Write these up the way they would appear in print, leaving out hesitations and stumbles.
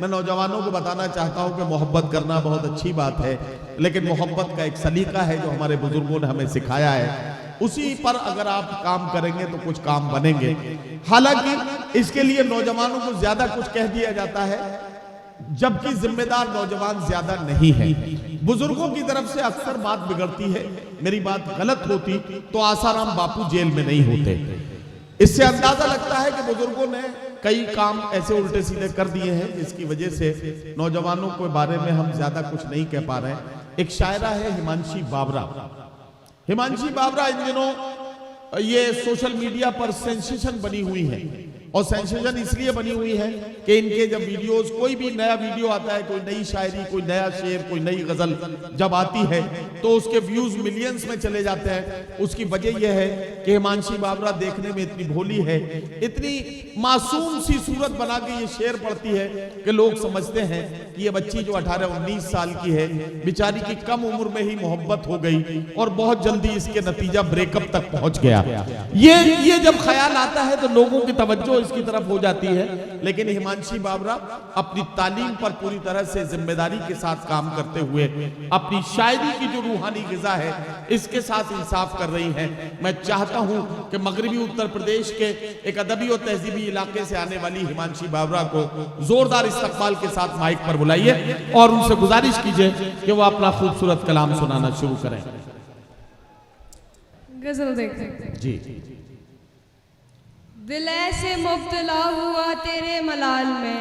मैं नौजवानों को बताना चाहता हूं कि मोहब्बत करना बहुत अच्छी बात है, लेकिन मोहब्बत का एक सलीका है जो हमारे बुजुर्गों ने हमें सिखाया है, उसी पर अगर आप काम करेंगे तो कुछ काम बनेंगे। हालांकि इसके लिए नौजवानों को ज्यादा कुछ कह दिया जाता है, जबकि जिम्मेदार नौजवान ज्यादा नहीं है। बुजुर्गों की तरफ से अक्सर बात बिगड़ती है, मेरी बात गलत होती तो आसाराम बापू जेल में नहीं होते। इससे अंदाजा लगता है कि बुजुर्गों ने कई काम ऐसे उल्टे सीधे कर दिए हैं जिसकी वजह से नौजवानों के बारे में हम ज्यादा कुछ नहीं कह पा रहे हैं। एक शायरा है हिमांशी बाबरा। हिमांशी बाबरा इन दिनों ये सोशल मीडिया पर सेंसेशन बनी हुई है, और सेंसेशन इसलिए बनी हुई है कि इनके जब वीडियोस, कोई भी नया वीडियो आता है, कोई नई शायरी, कोई नया शेर, कोई नई गजल जब आती है तो उसके व्यूज मिलियंस में चले जाते हैं। उसकी वजह यह है कि हिमांशी बाबरा देखने में इतनी भोली है, इतनी मासूम सी सूरत बना के ये शेर पढ़ती है कि लोग समझते हैं कि ये बच्ची जो 18-19 साल की है, बेचारी की कम उम्र में ही मोहब्बत हो गई और बहुत जल्दी इसके नतीजा ब्रेकअप तक पहुंच गया। ये जब ख्याल आता है तो लोगों की तवज्जो इसकी तरफ हो जाती है। लेकिन हिमांशी बाबरा अपनी तालीम पर पूरी तरह से जिम्मेदारी के साथ काम करते हुए अपनी शायरी की जो रूहानी ग़िज़ा है इसके साथ इंसाफ कर रही हैं। मैं चाहता हूं कि मगरबी उत्तर प्रदेश के एक अदबी और तहजीबी इलाके से आने वाली हिमांशी बाबरा को जोरदार इस्तकबाल के साथ माइक पर बुलाइए और उनसे गुजारिश कीजिए कि वो अपना खूबसूरत कलाम सुनाना शुरू करें। गजल देखते जी। दिल ऐसे मुब्तला हुआ तेरे मलाल में,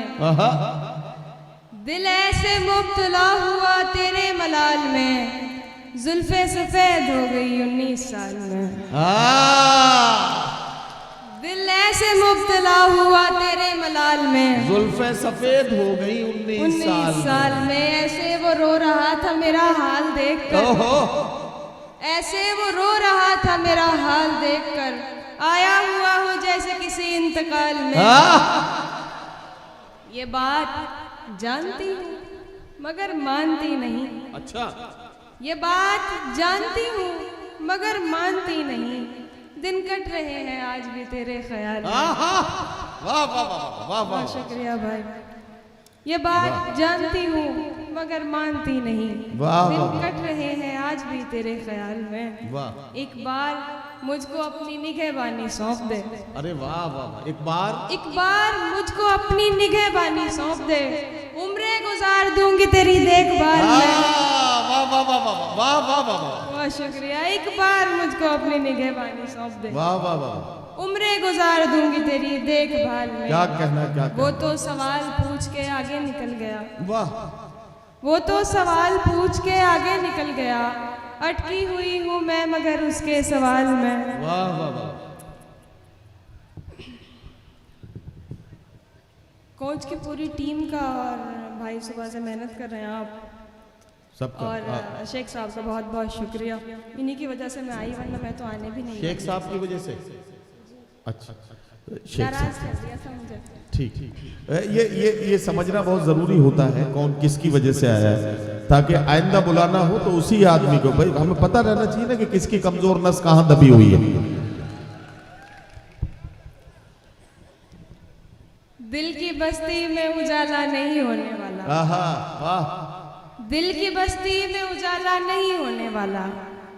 दिल ऐसे मुब्तला हुआ तेरे मलाल में, जुल्फे सफेद हो गई 19 साल में। दिल ऐसे मुब्तला हुआ तेरे मलाल में, जुल्फे सफेद हो गई 19 साल में। ऐसे वो रो रहा था मेरा हाल देखकर, ऐसे वो रो रहा था मेरा हाल देखकर, आया हुआ हो जैसे किसी इंतकाल में। ये बात जानती हूँ मगर मानती नहीं। अच्छा। ये बात जानती हूँ मगर मानती नहीं, दिन कट रहे हैं आज भी तेरे ख्याल में। वाह वाह वाह वाह, शुक्रिया भाई। ये बात जानती हूँ मगर मानती नहीं, दिन कट रहे हैं आज भी तेरे ख्याल में। वाह। एक बार मुझको अपनी निगहबानी सौंप दे। अरे वाह वाह, एक बार मुझको अपनी निगहबानी सौंप दे, उम्रें गुजार दूंगी तेरी देखभाल में। वाह वाह वाह वाह वाह वाह वाह, बहुत शुक्रिया। एक बार मुझको अपनी निगहबानी सौंप दे, वाह वाह वाह, उम्रें गुजार दूंगी तेरी देखभाल में। क्या कहना, क्या कहना। वो तो सवाल पूछ के आगे निकल गया। वाह। वो तो सवाल पूछ के आगे निकल गया, अटकी हुई हूँ मैं मगर उसके सवाल में। वाह वाह वाह। कोच की पूरी टीम का और भाई सुबह से मेहनत कर रहे हैं आप सबका, और शेख साहब का बहुत बहुत शुक्रिया। इन्हीं की वजह से मैं आई, वरना मैं तो आने भी नहीं। शेख साहब की वजह से? अच्छा, नाराज कर दिया था मुझे। ठीक। ये समझना बहुत जरूरी होता है कौन किसकी वजह से आया है, ताकि आइंदा बुलाना हो तो उसी आदमी को, भाई हमें पता रहना चाहिए ना कि किसकी कमजोर नस कहां दबी हुई है। दिल की बस्ती में उजाला नहीं होने वाला। वाह। दिल की बस्ती में उजाला नहीं होने वाला,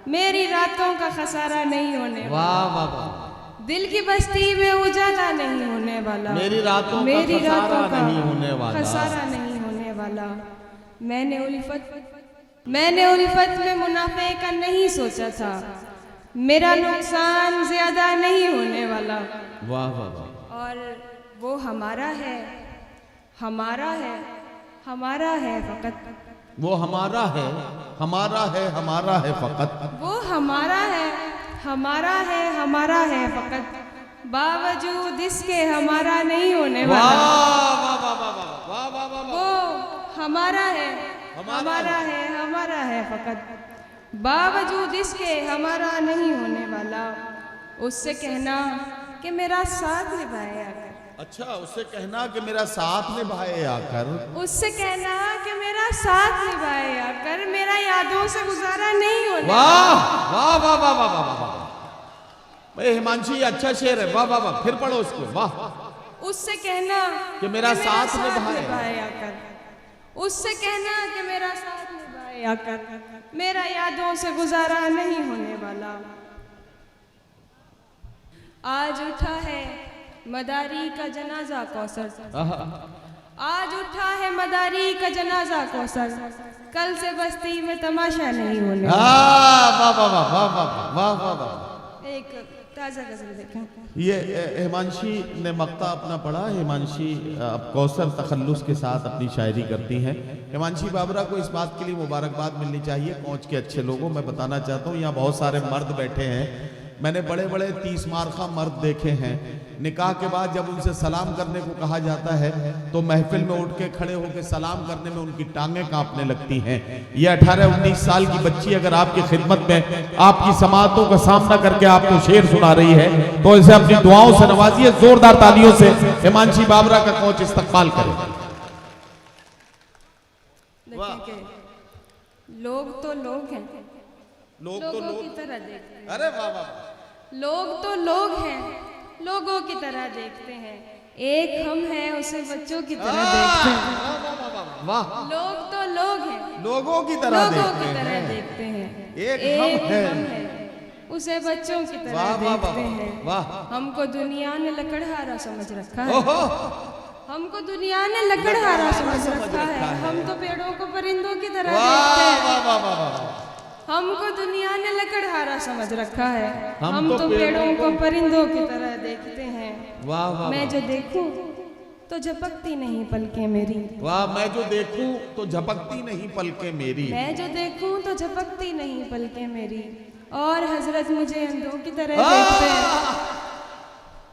मेरी रातों का खसारा नहीं होने वाला। वाह वाह वाह। दिल की बस्ती में उजाला नहीं होने वाला, मेरी रातों का नहीं होने वाला, खसारा नहीं होने वाला। मैंने उल्फत में मुनाफे का नहीं सोचा था, मेरा नुकसान ज्यादा नहीं होने वाला। वाह वाह वाह। और वो हमारा है, हमारा है, हमारा है फकत। वो हमारा है, हमारा है, हमारा है फकत। वो हमारा है, हमारा है, हमारा है फकत, बावजूद इसके हमारा नहीं होने वाला। वाह वाह वाह वाह वाह वाह। वो हमारा है, हमारा है, हमारा है फकत, बावजूद इसके हमारा नहीं होने वाला। उससे कहना कि मेरा साथ निभाए आकर। अच्छा, उससे कहना कि मेरा साथ निभाए आकर। उससे कहना कि मेरा साथ निभाए आकर, मेरा यादों से गुजारा नहीं होने। वाह वाह वाह वाह वाह वाह वाह। भाई हिमांशी अच्छा शेर है, वाह वाह वाह। फिर पढ़ो उसको। वाह। उससे कहना कि मेरा साथ निभाए आकर, उससे कहना कि मेरा साथ निभाए आकर, मेरा यादों से गुजारा नहीं होने वाला। आज उठा है मदारी का जनाजा कौसर, आज उठा है मदारी का जनाजा कौसर, कल से बस्ती में तमाशा नहीं होने वाला। वाह वाह वाह वाह वाह वाह वाह। एक ताजा गजल देखें। ये हिमांशी ने मक्ता अपना पढ़ा। हिमांशी अब कौसर तखल्लुस के साथ अपनी शायरी करती हैं। हिमांशी बाबरा को इस बात के लिए मुबारकबाद मिलनी चाहिए। पहुंच के अच्छे लोगों, मैं बताना चाहता हूँ यहाँ बहुत सारे मर्द बैठे हैं। मैंने बड़े बड़े 30 मारखा मर्द देखे हैं। निकाह के बाद जब उनसे सलाम करने को कहा जाता है तो महफिल में उठ के खड़े होकर सलाम करने में उनकी टांगें कांपने लगती हैं। ये 18-19 साल की बच्ची अगर आपकी खिदमत में आपकी समातों का सामना करके आपको शेर सुना रही है तो इसे अपनी दुआओं से नवाजिए। जोरदार तालियों से हिमांशी बाबरा का कोच इस्तकबाल करें। लोग तो लोग हैं, लोग तो लोगों लोग की तरह देखते हैं। अरे वाह वाह। लोग तो लोग हैं, लोगों की तरह देखते हैं। एक हम हैं, उसे बच्चों की तरह देखते हैं। वाह। लोग तो लोग हैं, लोगों की तरह देखते हैं। एक हम हैं, उसे बच्चों की तरह देखते हैं। वाह। हमको दुनिया ने लकड़हारा समझ रखा है, हमको दुनिया ने लकड़हारा समझ रखा है। हम तो पेड़ों को परिंदों की तरह देखते हैं। हमको दुनिया ने लकड़हारा समझ रखा है, हम तो पेड़ों को परिंदों की तरह देखते हैं। वाह वाह। मैं जो देखूं तो झपकती नहीं पलकें मेरी, वाह। मैं जो देखूं तो झपकती नहीं पलकें मेरी, मैं जो देखूं तो झपकती नहीं पलकें मेरी। और हजरत मुझे अंधों की तरह देखते हैं।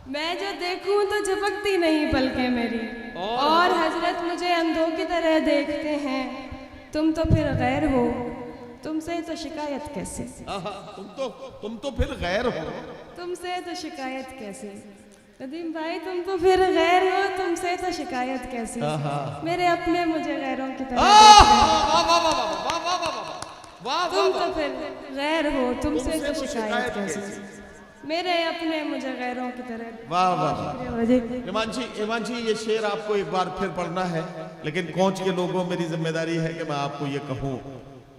मैं जो देखूं तो झपकती नहीं पलकें मेरी, और हजरत मुझे अंधों की तरह देखते हैं। तुम तो फिर गैर हो, तुमसे तो शिकायत कैसे? तुम तो फिर गैर हो, तुमसे तो शिकायत कैसे? नदीम भाई तुम तो फिर गैर हो, तुमसे तो शिकायत कैसे? मेरे अपने मुझे गैरों की तरह तुम तो फिर गैर हो, तुमसे तो शिकायत कैसे? मेरे अपने मुझे गैरों की तरह। वाह वाह। हिमांशी ये शेर आपको एक बार फिर पढ़ना है, लेकिन कोच के लोगों मेरी जिम्मेदारी है कि मैं आपको ये कहूँ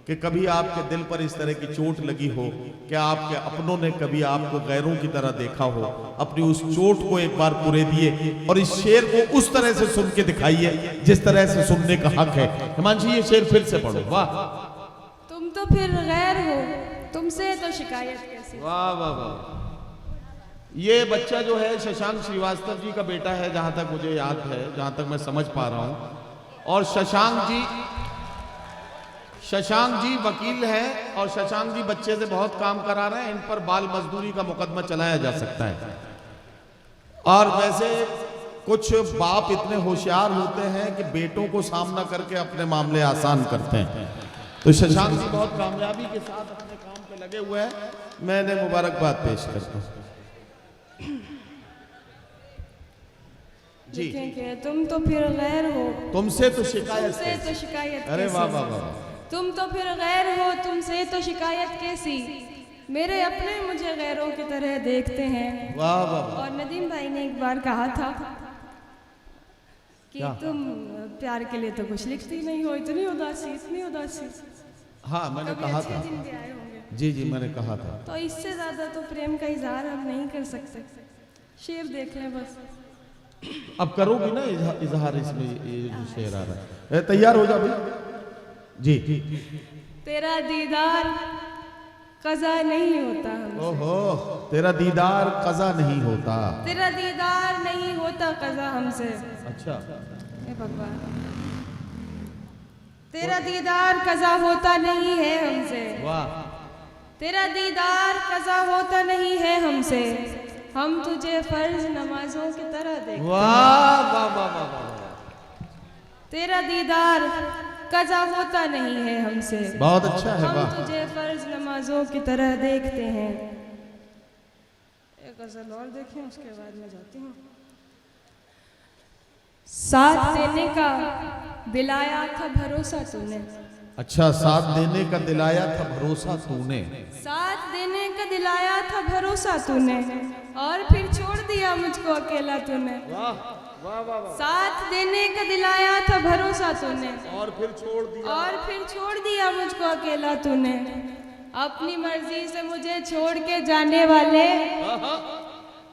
कि कभी आपके दिल पर इस तरह की चोट लगी हो, क्या आपके अपनों ने कभी आपको गैरों की तरह देखा हो, अपनी उस चोट को एक बार पूरे दिए और इस शेर को उस तरह से सुन के दिखाइए जिस तरह से सुनने का हक है। हिमांशी ये शेर फिर से पढ़ो। वाह। तुम तो फिर गैर हो, तुमसे तो शिकायत कैसे? वाह वाह वाह। ये बच्चा जो है शशांक श्रीवास्तव जी का बेटा है, जहां तक मुझे याद है, जहां तक मैं समझ पा रहा हूं। और शशांक जी वकील हैं और शशांक जी बच्चे से बहुत काम करा रहे हैं। इन पर बाल मजदूरी का मुकदमा चलाया जा सकता है। और वैसे कुछ बाप इतने होशियार होते हैं कि बेटों को सामना करके अपने मामले आसान करते हैं। तो शशांक जी बहुत कामयाबी के साथ अपने काम पे लगे हुए हैं। मैंने मुबारकबाद पेश करता हूँ जी। तुम तो फिर गैर हो, तुमसे तो शिकायत, तुमसे तो शिकायत। अरे वाह वाह वाह। तुम तो फिर गैर हो, तुमसे तो शिकायत कैसी? मेरे अपने मुझे गैरों की तरह देखते हैं। वाह वाह। और नदीम भाई ने एक बार कहा था कि तुम प्यार के लिए तो कुछ लिखती नहीं हो, इतनी उदासी, इतनी उदासी। हाँ मैंने कहा था जी जी, मैंने कहा था। तो इससे ज्यादा तो प्रेम का इजहार हम नहीं कर सकते। शेर देख लें बस। अब करोगी ना इजहार? इसमें ये जो शेर आ रहा है, तैयार हो जा भाई जी। तेरा दीदार कज़ा नहीं होता हमसे। ओहो, तेरा दीदार कज़ा नहीं होता, तेरा दीदार नहीं होता कज़ा हमसे। अच्छा भगवान, तेरा दीदार कज़ा होता नहीं है हमसे। वाह। तेरा दीदार कज़ा होता नहीं है हमसे, हम तुझे फर्ज नमाजों की तरह देखते। वाह वाह वाह वाह। तेरा दीदार कज़ा होता नहीं है हमसे, बहुत अच्छा है। हम तुझे फर्ज नमाजों की तरह देखते हैं। एक गजल और देखें, उसके बाद में जाती हूँ। साथ देने का दिलाया था भरोसा तूने। अच्छा, साथ देने का दिलाया था भरोसा तूने। साथ देने का दिलाया था भरोसा तूने, और फिर छोड़ दिया मुझको अकेला तूने। वाह वाह वाह वाह। साथ देने का दिलाया था भरोसा तूने, और फिर छोड़ दिया, और फिर छोड़ दिया मुझको अकेला तूने। अपनी मर्जी से मुझे छोड़ के जाने वाले,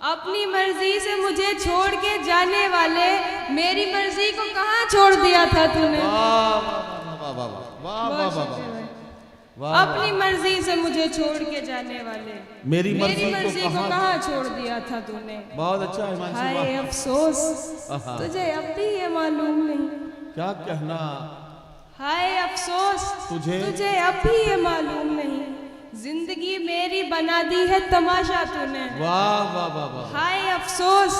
अपनी मर्जी से मुझे छोड़ के जाने वाले, मेरी मर्जी को कहाँ छोड़ दिया था तूने। वाह वाह वाह वाह वाह वाह वाह। अपनी मर्जी से मुझे छोड़ के जाने वाले, मेरी मर्जी को कहाँ छोड़ दिया था तूने। बहुत अच्छा हिमांशु। हाय अफसोस तुझे अब भी ये मालूम नहीं। क्या कहना। हाय अफसोस तुझे अब भी ये मालूम नहीं। जिंदगी मेरी बना दी है तमाशा तूने। वाह वाह वाह वाह। हाय अफसोस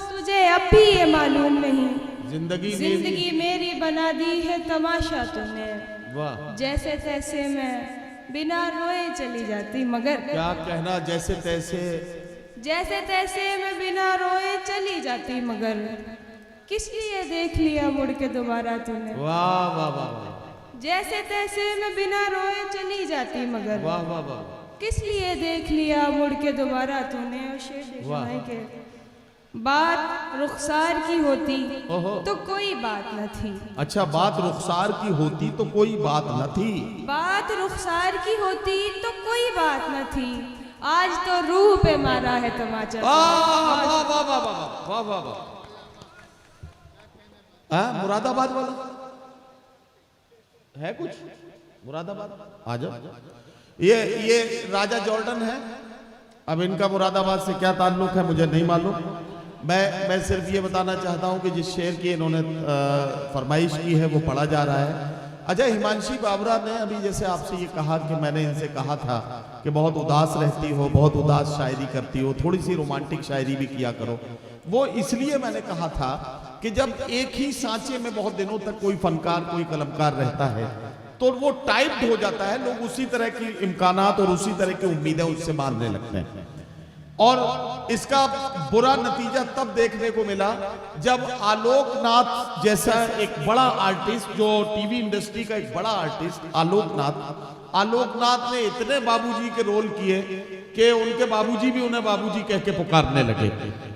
तुझे अब भी ये मालूम नहीं। जिंदगी मेरी बना दी है तमाशा तूने। वाह। जैसे तैसे मैं बिना रोए चली जाती मगर, क्या कहना। जैसे तैसे मैं बिना रोए चली जाती मगर, किस लिए देख लिया मुड़ के दोबारा तूने। वाह वाह वाह। जैसे तैसे मैं बिना रोए चली जाती मगर, वाह वाह वाह। किस लिए देख लिया मुड़ के दोबारा तूने। और शेर के बात रुखसार की होती तो कोई बात न थी। अच्छा, बात रुखसार की होती तो कोई बात न थी। बात रुखसार की होती तो कोई बात न थी। आज तो रूह पे मारा है तमाचा। वाह वाह वाह वाह वाह वाह वाह। मुरादाबाद वाला है कुछ? मुरादाबाद आ जाओ। ये राजा जॉर्डन है। अब इनका मुरादाबाद से क्या ताल्लुक है मुझे नहीं मालूम। मैं सिर्फ ये बताना चाहता हूँ कि जिस शेर की इन्होंने फरमाइश की है वो पढ़ा जा रहा है। अच्छा, हिमांशी बाबरा ने अभी जैसे आपसे ये कहा कि मैंने इनसे कहा था कि बहुत उदास रहती हो, बहुत उदास शायरी करती हो, थोड़ी सी रोमांटिक शायरी भी किया करो। वो इसलिए मैंने कहा था कि जब एक ही सांचे में बहुत दिनों तक कोई फनकार, कोई कलमकार रहता है तो वो टाइप्ड हो जाता है। लोग उसी तरह की इम्कानात और उसी तरह की उम्मीदें उससे बांधने लगते हैं। और इसका बुरा नतीजा तब देखने को मिला जब आलोकनाथ जैसा एक बड़ा आर्टिस्ट, जो टीवी इंडस्ट्री का एक बड़ा आर्टिस्ट आलोकनाथ ने इतने बाबूजी के रोल किए कि उनके बाबूजी भी उन्हें बाबूजी कह के पुकारने लगे।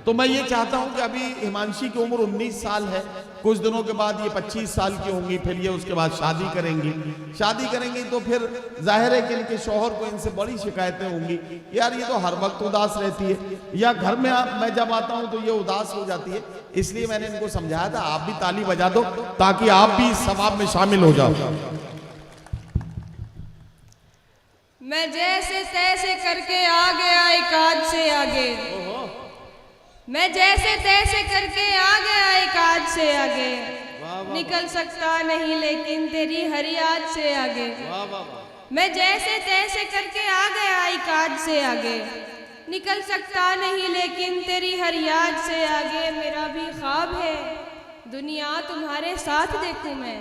तो मैं ये चाहता हूं कि अभी हिमांशी की उम्र 19 साल है। कुछ दिनों के बाद ये 25 साल की होंगी, फिर ये उसके बाद शादी करेंगी तो फिर जाहिर है कि इनके शौहर को इनसे बड़ी शिकायतें होंगी, यार ये तो हर वक्त उदास रहती है, या घर में मैं जब आता हूं तो ये उदास हो जाती है। इसलिए मैंने इनको समझाया था आप भी ताली बजा दो ताकि आप भी इस सवाब में शामिल हो जाओ। मैं जैसे तैसे करके आ गया एक आज से आगे, मैं जैसे तैसे करके आ गया एक आज से आगे, निकल सकता नहीं लेकिन तेरी हर याद से आगे। मैं जैसे तैसे करके आ गया एक आज से आगे, निकल सकता नहीं लेकिन तेरी हर याद से आगे। मेरा भी ख्वाब है दुनिया तुम्हारे साथ देखूं मैं,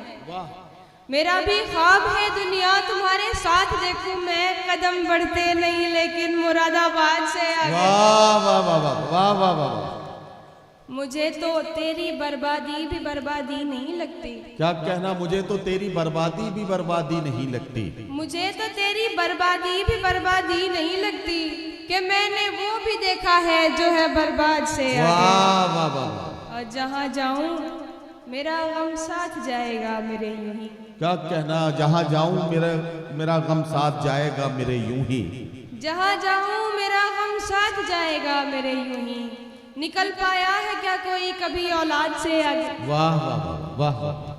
मेरा भी ख्वाब है दुनिया तुम्हारे साथ देखूं मैं। कदम बढ़ते नहीं लेकिन मुरादाबाद से आगे। वाह वाह वाह वाह वाह वाह। मुझे तो तेरी बर्बादी भी बर्बादी नहीं लगती। क्या कहना। मुझे तो तेरी बर्बादी भी बर्बादी नहीं लगती। मुझे तो तेरी बर्बादी भी बर्बादी नहीं लगती कि मैंने वो भी देखा है जो है बर्बाद से आगे। वाह वाह वाह। और जहाँ जाऊं मेरा गम साथ जाएगा मेरे यूं ही। क्या कहना। जहाँ जाऊं मेरा गम साथ जाएगा मेरे यूं ही। जहाँ जाऊं मेरा गम साथ जाएगा मेरे यूं ही। निकल पाया है क्या कोई कभी औलाद से आगे। वाह वाह वाह वाह।